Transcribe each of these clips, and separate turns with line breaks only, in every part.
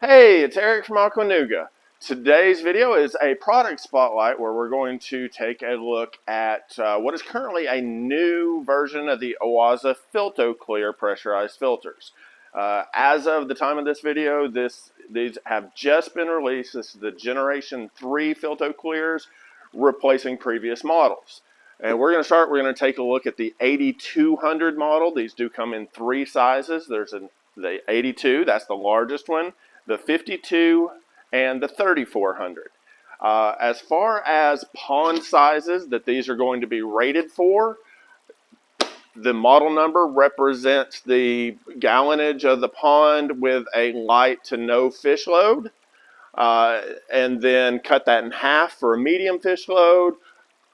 Hey, it's Eric from Aquanuga. Today's video is a product spotlight where we're going to take a look at what is currently a new version of the Oase FiltoClear pressurized filters. As of the time of this video, these have just been released. This is the Generation 3 FiltoClears replacing previous models. And we're going to take a look at the 8200 model. These do come in three sizes. There's the 82, that's the largest one, the 52, and the 3400. As far as pond sizes that these are going to be rated for, the model number represents the gallonage of the pond with a light to no fish load, and then cut that in half for a medium fish load,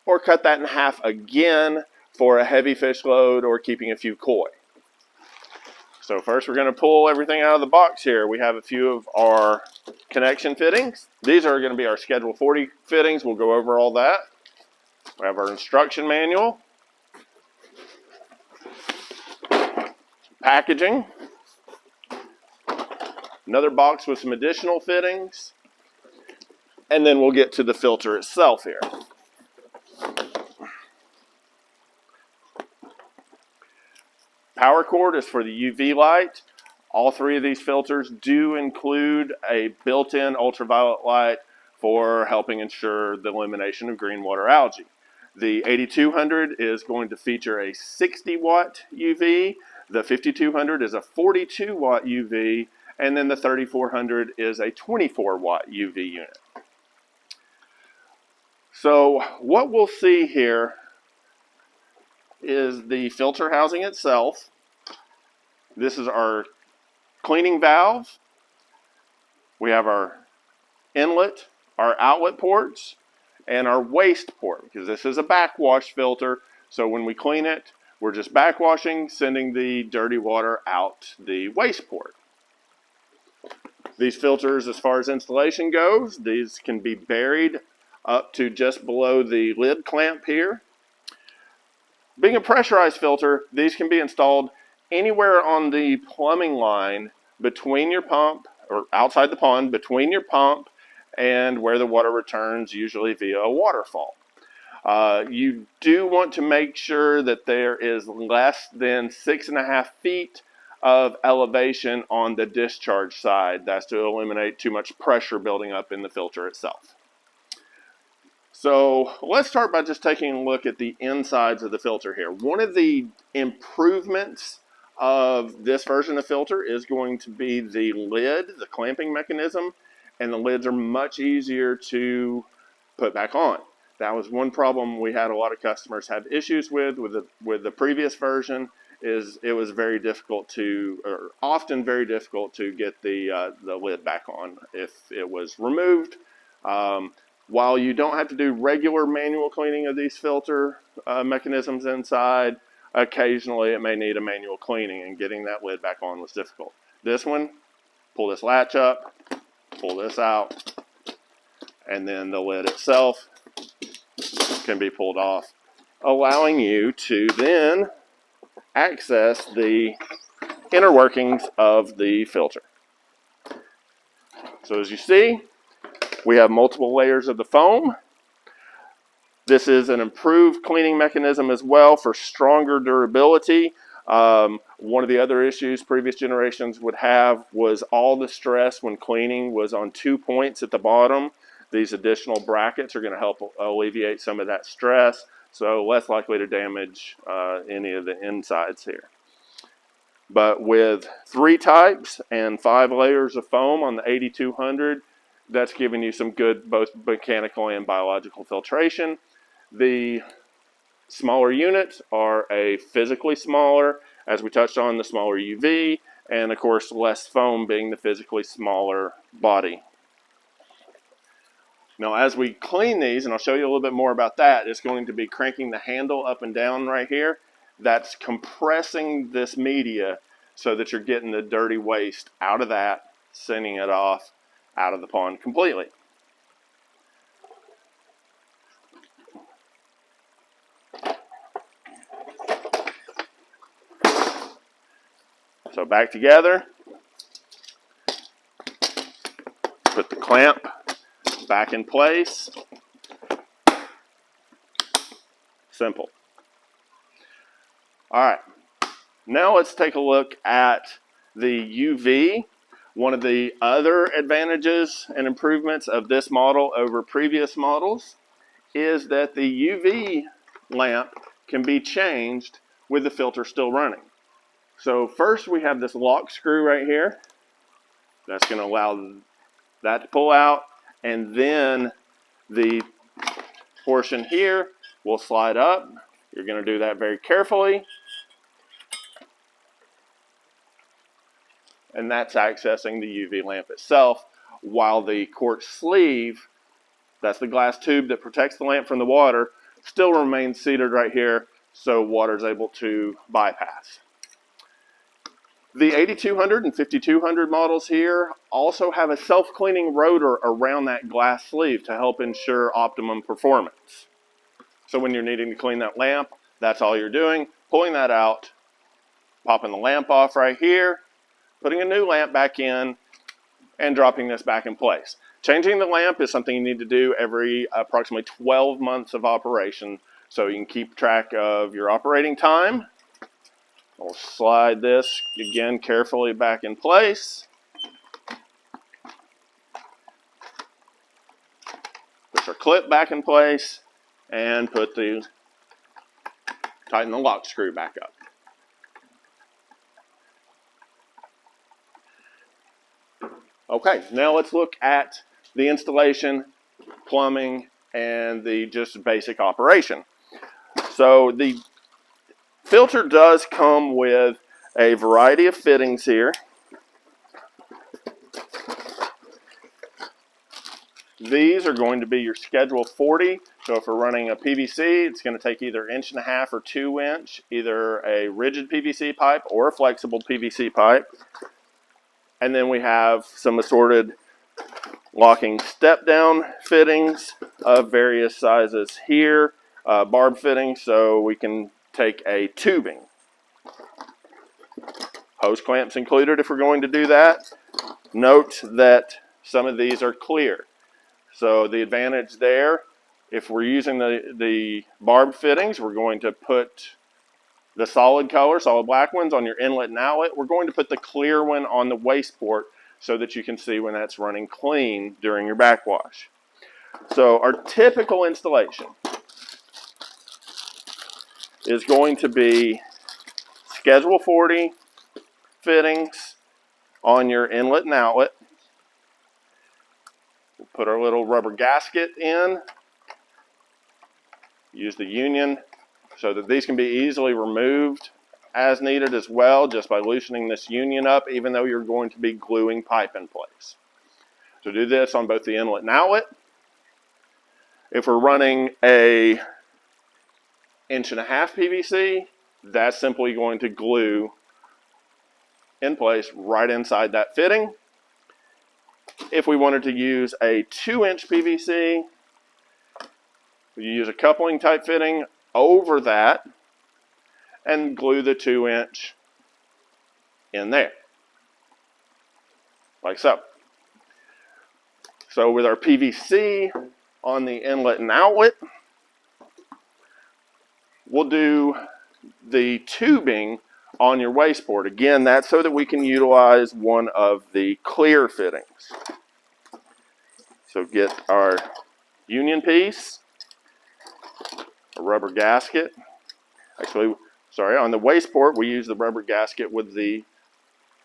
or cut that in half again for a heavy fish load or keeping a few koi. So first we're going to pull everything out of the box here. We have a few of our connection fittings. These are going to be our Schedule 40 fittings. We'll go over all that. We have our instruction manual, packaging, another box with some additional fittings, and then we'll get to the filter itself here. Power cord is for the UV light. All three of these filters do include a built-in ultraviolet light for helping ensure the elimination of green water algae. The 8200 is going to feature a 60 watt UV, the 5200 is a 42 watt UV, and then the 3400 is a 24 watt UV unit. So what we'll see here is the filter housing itself. This is our cleaning valve. We have our inlet, our outlet ports, and our waste port, because this is a backwash filter. So when we clean it, we're just backwashing, sending the dirty water out the waste port. These filters, as far as installation goes, these can be buried up to just below the lid clamp here. Being a pressurized filter, these can be installed anywhere on the plumbing line between your pump, or outside the pond, between your pump and where the water returns, usually via a waterfall. You do want to make sure that there is less than 6.5 feet of elevation on the discharge side. That's to eliminate too much pressure building up in the filter itself. So let's start by just taking a look at the insides of the filter here. One of the improvements of this version of filter is going to be the lid, the clamping mechanism, and the lids are much easier to put back on. That was one problem we had a lot of customers have issues with the previous version, is it was very difficult to, or often very difficult to get the lid back on if it was removed. While you don't have to do regular manual cleaning of these filter mechanisms inside, occasionally it may need a manual cleaning, and getting that lid back on was difficult. This one, pull this latch up, pull this out, and then the lid itself can be pulled off, allowing you to then access the inner workings of the filter. So as you see, we have multiple layers of the foam. This is an improved cleaning mechanism as well for stronger durability. One of the other issues previous generations would have was all the stress when cleaning was on 2 points at the bottom. These additional brackets are going to help alleviate some of that stress, so less likely to damage any of the insides here. But with 3 types and 5 layers of foam on the 8200, that's giving you some good both mechanical and biological filtration. The smaller units are a physically smaller, as we touched on, the smaller UV, and of course less foam being the physically smaller body. Now as we clean these, and I'll show you a little bit more about that, it's going to be cranking the handle up and down right here. That's compressing this media so that you're getting the dirty waste out of that, sending it off out of the pond completely. So back together. Put the clamp back in place. Simple. All right, now let's take a look at the UV. One of the other advantages and improvements of this model over previous models is that the UV lamp can be changed with the filter still running. So first we have this lock screw right here. That's going to allow that to pull out, and then the portion here will slide up. You're going to do that very carefully. And that's accessing the UV lamp itself, while the quartz sleeve, that's the glass tube that protects the lamp from the water, still remains seated right here, so water is able to bypass. The 8200 and 5200 models here also have a self-cleaning rotor around that glass sleeve to help ensure optimum performance. So when you're needing to clean that lamp, that's all you're doing, pulling that out, popping the lamp off right here, putting a new lamp back in, and dropping this back in place. Changing the lamp is something you need to do every approximately 12 months of operation, so you can keep track of your operating time. We'll slide this again carefully back in place. Put your clip back in place and tighten the lock screw back up. Okay, now let's look at the installation, plumbing, and the just basic operation. So the filter does come with a variety of fittings here. These are going to be your Schedule 40. So if we're running a PVC, it's going to take either 1.5 inch or 2 inch, either a rigid PVC pipe or a flexible PVC pipe. And then we have some assorted locking step-down fittings of various sizes here, barb fittings, so we can take a tubing. Hose clamps included if we're going to do that. Note that some of these are clear. So the advantage there, if we're using the barb fittings, we're going to put the solid black ones on your inlet and outlet. We're going to put the clear one on the waste port so that you can see when that's running clean during your backwash. So our typical installation is going to be Schedule 40 fittings on your inlet and outlet. We'll put our little rubber gasket in. Use the union so that these can be easily removed as needed as well, just by loosening this union up, even though you're going to be gluing pipe in place. So do this on both the inlet and outlet. If we're running a 1.5 inch PVC, that's simply going to glue in place right inside that fitting. If we wanted to use a 2 inch PVC, we use a coupling type fitting over that and glue the 2 inch in there, like so. So with our PVC on the inlet and outlet, we'll do the tubing on your waste port. Again, that's so that we can utilize one of the clear fittings. So get our union piece, a rubber gasket. Actually, sorry, on the waste port, we use the rubber gasket with the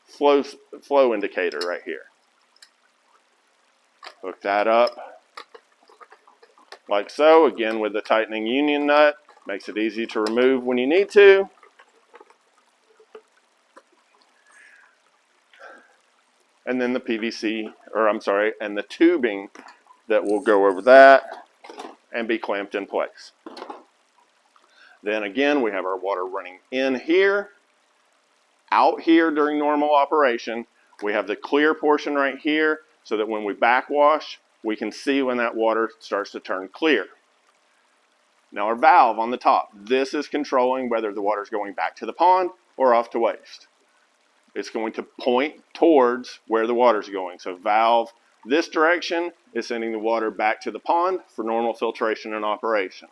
flow indicator right here. Hook that up like so, again with the tightening union nut. Makes it easy to remove when you need to. And then the PVC, and the tubing that will go over that and be clamped in place. Then again, we have our water running in here. Out here during normal operation, we have the clear portion right here so that when we backwash, we can see when that water starts to turn clear. Now our valve on the top, this is controlling whether the water is going back to the pond or off to waste. It's going to point towards where the water is going. So valve This direction is sending the water back to the pond for normal filtration and operation.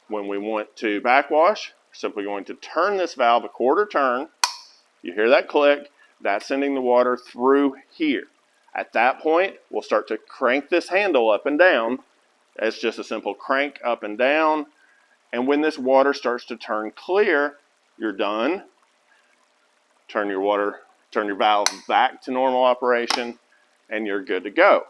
When we want to backwash, we're simply going to turn this valve a quarter turn. You hear that click, that's sending the water through here. At that point, we'll start to crank this handle up and down. It's just a simple crank up and down. And when this water starts to turn clear, you're done. Turn your valve back to normal operation, and you're good to go.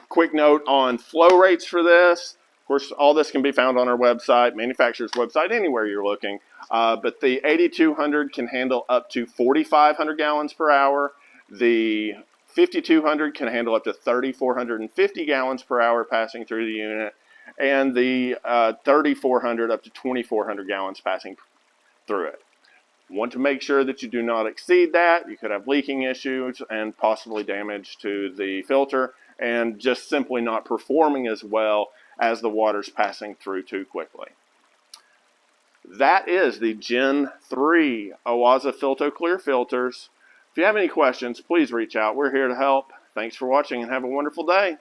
Quick note on flow rates for this. Of course, all this can be found on our website, manufacturer's website, anywhere you're looking. But the 8200 can handle up to 4,500 gallons per hour. The 5200 can handle up to 3,450 gallons per hour passing through the unit. And the 3400 up to 2,400 gallons passing through it. Want to make sure that you do not exceed that. You could have leaking issues and possibly damage to the filter and just simply not performing as well as the water's passing through too quickly. That is the Gen 3 Oase FiltoClear filters. If you have any questions, please reach out. We're here to help. Thanks for watching and have a wonderful day.